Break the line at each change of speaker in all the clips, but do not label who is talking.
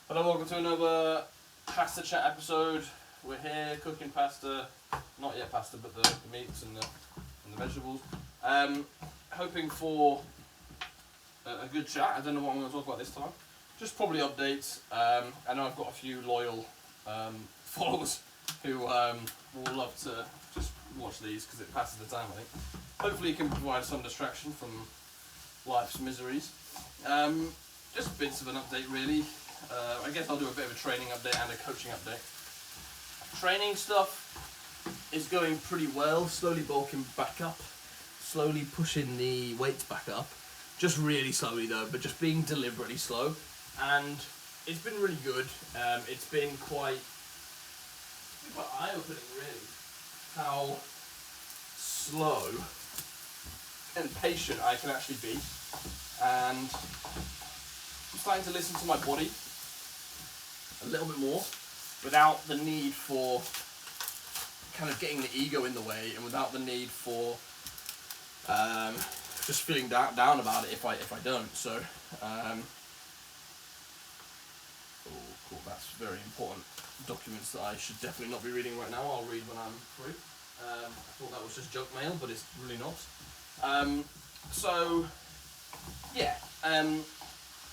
Hello, welcome to another Pasta Chat episode. We're here cooking pasta, not yet pasta, but the meats and the vegetables. Hoping for a good chat. I don't know what I'm going to talk about this time. Just probably updates. I know I've got a few loyal followers who will love to just watch these because it passes the time, I think. Hopefully it can provide some distraction from life's miseries. Just bits of an update really. I guess I'll do a bit of a training update and a coaching update. Training stuff is going pretty well, slowly bulking back up, slowly pushing the weights back up. Just really slowly though, but just being deliberately slow. And it's been really good. It's been quite eye-opening really, how slow and patient I can actually be. And I'm starting to listen to my body a little bit more without the need for kind of getting the ego in the way and without the need for just feeling down about it if I don't. So, oh cool, that's very important documents that I should definitely not be reading right now. I'll read when I'm free. I thought that was just junk mail, but it's really not. So, yeah,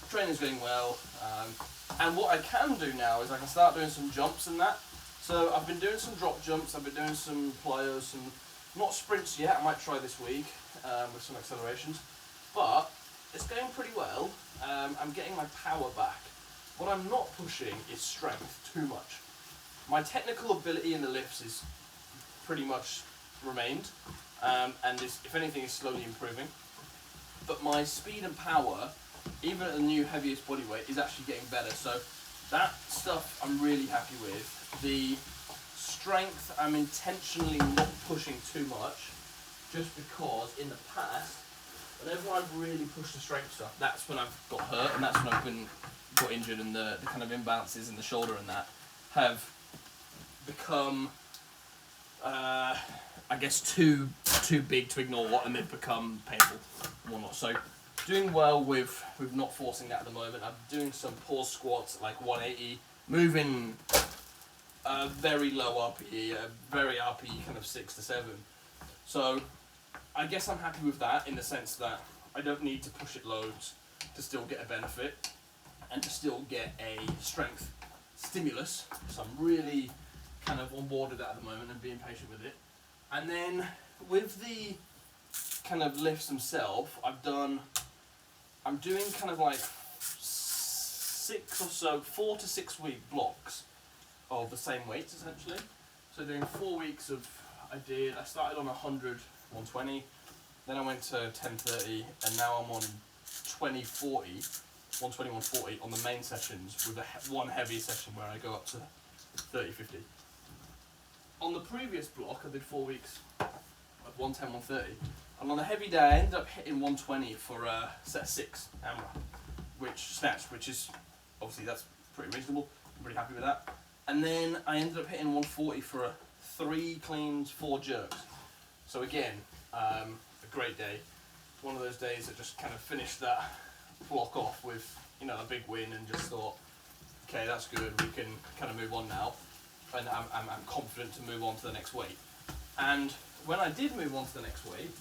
training's going well. And what I can do now is I can start doing some jumps and that. So I've been doing some drop jumps, I've been doing some plyos, some not sprints yet, I might try this week with some accelerations. But it's going pretty well. I'm getting my power back. What I'm not pushing is strength too much. My technical ability in the lifts is pretty much remained, and is, if anything, is slowly improving. But my speed and power, even at the new heaviest body weight, is actually getting better. So that stuff I'm really happy with. The strength I'm intentionally not pushing too much, just because in the past, whenever I've really pushed the strength stuff, that's when I've got hurt and that's when I've got injured, and the kind of imbalances in the shoulder and that have become, I guess, too big to ignore, and they've become painful and whatnot. So doing well with not forcing that at the moment. I'm doing some pause squats at like 180, moving very low RPE, very RPE kind of 6 to 7. So I guess I'm happy with that in the sense that I don't need to push it loads to still get a benefit and to still get a strength stimulus. So I'm really kind of on board with that at the moment and being patient with it. And then with the kind of lifts themselves, I'm doing kind of like 4 to 6 week blocks of the same weights essentially. So doing 4 weeks of, I started on 100, 120, then I went to 1030, and now I'm on 2040, 120, 140 on the main sessions with one heavy session where I go up to 30, 50. On the previous block, I did 4 weeks of 110, 130. And on a heavy day, I ended up hitting 120 for a set of 6 AMRAP, which is, obviously that's pretty reasonable. I'm pretty happy with that. And then I ended up hitting 140 for a 3 cleans, 4 jerks. So again, a great day. One of those days that just kind of finished that block off with, a big win, and just thought, okay, that's good, we can kind of move on now. And I'm confident to move on to the next weight. And when I did move on to the next weight,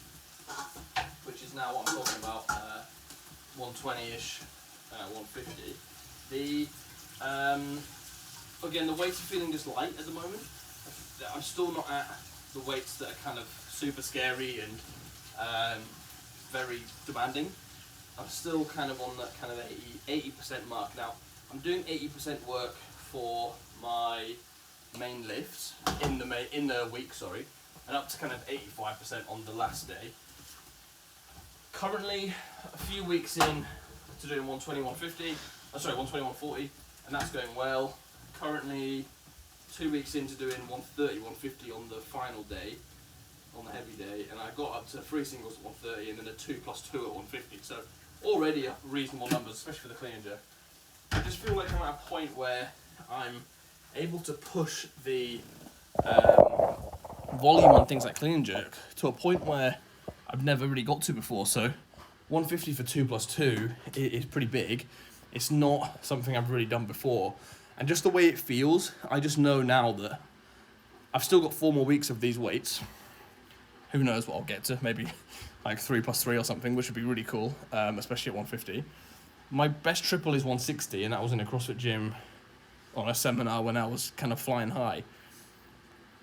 which is now what I'm talking about, 120-ish, 150, again, the weights are feeling just light at the moment. I'm still not at the weights that are kind of super scary and very demanding. I'm still kind of on that kind of 80% mark. Now, I'm doing 80% work for my main lifts in the week, and up to kind of 85% on the last day. Currently, a few weeks in to doing 120, 150, 120, 140, and that's going well. Currently, 2 weeks into doing 130, 150 on the final day, on the heavy day, and I got up to 3 singles at 130 and then a 2 plus 2 at 150. So already reasonable numbers, especially for the clean and jerk. I just feel like I'm at a point where I'm able to push the volume on things like clean and jerk to a point where I've never really got to before. So 150 for 2 plus 2 is pretty big, It's not something I've really done before. And just the way it feels, I just know now that I've still got 4 more weeks of these weights. Who knows what I'll get to, maybe like 3 plus 3 or something, which would be really cool, especially at 150. My best triple is 160, and that was in a CrossFit gym on a seminar when I was kind of flying high.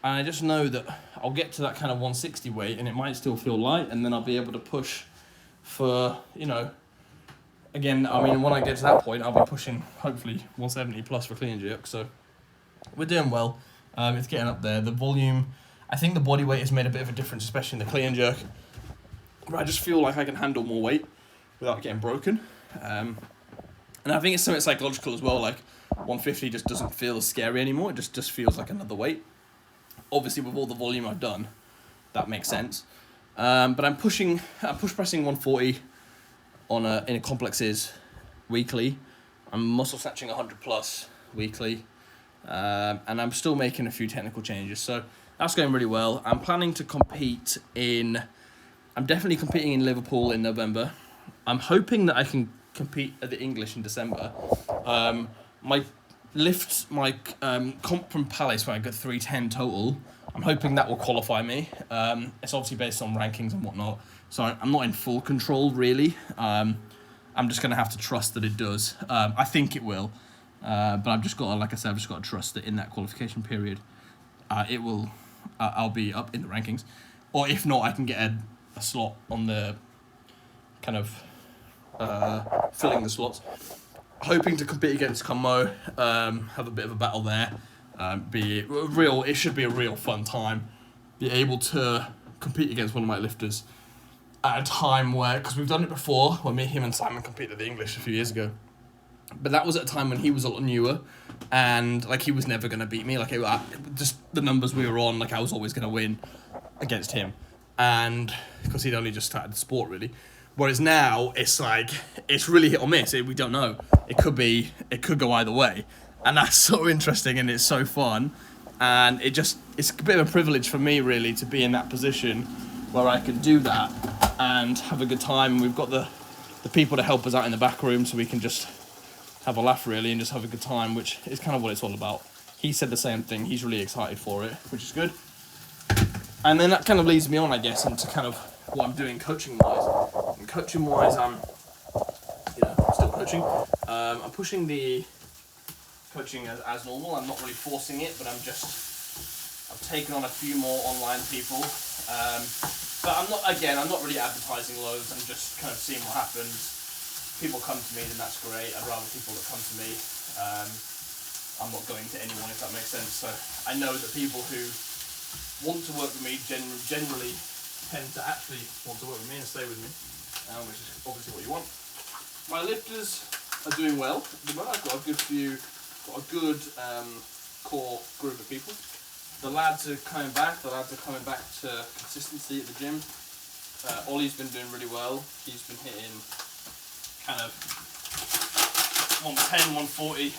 And I just know that I'll get to that kind of 160 weight, and it might still feel light, and then I'll be able to push for, again, I mean, when I get to that point, I'll be pushing, hopefully, 170 plus for clean and jerk, so we're doing well. It's getting up there. The volume, I think the body weight has made a bit of a difference, especially in the clean and jerk, where I just feel like I can handle more weight without getting broken. And I think it's something psychological as well, like 150 just doesn't feel scary anymore, it just feels like another weight. Obviously with all the volume I've done, that makes sense. But I'm push pressing 140 in complexes weekly. I'm muscle snatching 100 plus weekly. And I'm still making a few technical changes, so that's going really well. I'm planning to I'm definitely competing in Liverpool in November. I'm hoping that I can compete at the English in December. My comp from Palace, where I got 310 total, I'm hoping that will qualify me. It's obviously based on rankings and whatnot, so I'm not in full control really. I'm just going to have to trust that it does. I think it will, but I've just got to, like I said, I've just got to trust that in that qualification period, it will. I'll be up in the rankings, or if not, I can get a slot on the kind of filling the slots. Hoping to compete against Como, have a bit of a battle there. It should be a real fun time. Be able to compete against one of my lifters at a time where, because we've done it before, when him and Simon competed at the English a few years ago. But that was at a time when he was a lot newer, and like he was never going to beat me. Like just the numbers we were on, like I was always going to win against him, and because he'd only just started the sport really. Whereas now it's like it's really hit or miss. We don't know. It could go either way, and that's so interesting and it's so fun, and it's a bit of a privilege for me really to be in that position where I can do that and have a good time. And we've got the people to help us out in the back room, so we can just have a laugh really and just have a good time, which is kind of what it's all about. He said the same thing. He's really excited for it, which is good. And then that kind of leads me on, I guess, into kind of what I'm doing coaching-wise. And coaching-wise, I'm still coaching. I'm pushing the coaching as normal. I'm not really forcing it, but I've taken on a few more online people. But I'm not really advertising loads. I'm just kind of seeing what happens. People come to me, then that's great. I'd rather people that come to me. I'm not going to anyone, if that makes sense. So I know that people who want to work with me generally tend to actually want to work with me and stay with me, which is obviously what you want. My lifters are doing well. I've got a good core group of people. The lads are coming back. The lads are coming back to consistency at the gym. Ollie's been doing really well. He's been hitting kind of 110, 140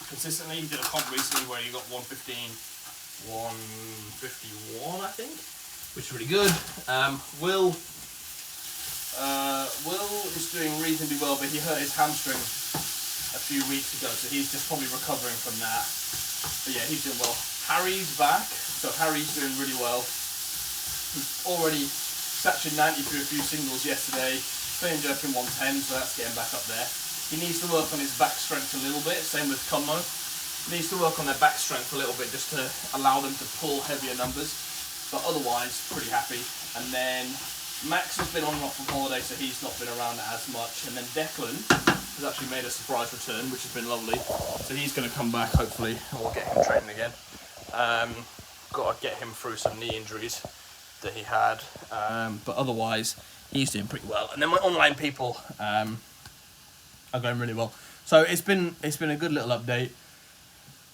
consistently. He did a comp recently where he got 115, 151, I think, which is really good. Will is doing reasonably well, but he hurt his hamstring a few weeks ago, so he's just probably recovering from that. But yeah, he's doing well. Harry's back, so Harry's doing really well. He's already snatching 90 through a few singles yesterday. Clean jerking 110, so that's getting back up there. He needs to work on his back strength a little bit, same with Como. He needs to work on their back strength a little bit just to allow them to pull heavier numbers. But otherwise, pretty happy. And then Max has been on and off from holiday, so he's not been around as much. And then Declan has actually made a surprise return, which has been lovely. So he's going to come back, hopefully, and we'll get him training again. Got to get him through some knee injuries that he had. But otherwise, he's doing pretty well. And then my online people are going really well. So it's been a good little update.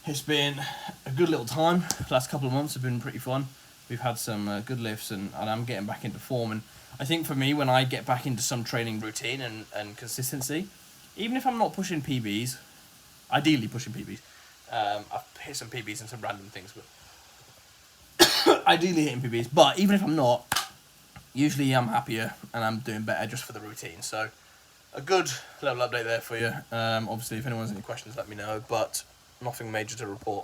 It's been a good little time. The last couple of months have been pretty fun. We've had some good lifts, and I'm getting back into form. And I think for me, when I get back into some training routine and consistency, even if I'm not pushing PBs, ideally pushing PBs, I've hit some PBs and some random things, but ideally hitting PBs. But even if I'm not, usually I'm happier and I'm doing better just for the routine. So a good level update there for you. Obviously, if anyone has any questions, let me know, but nothing major to report.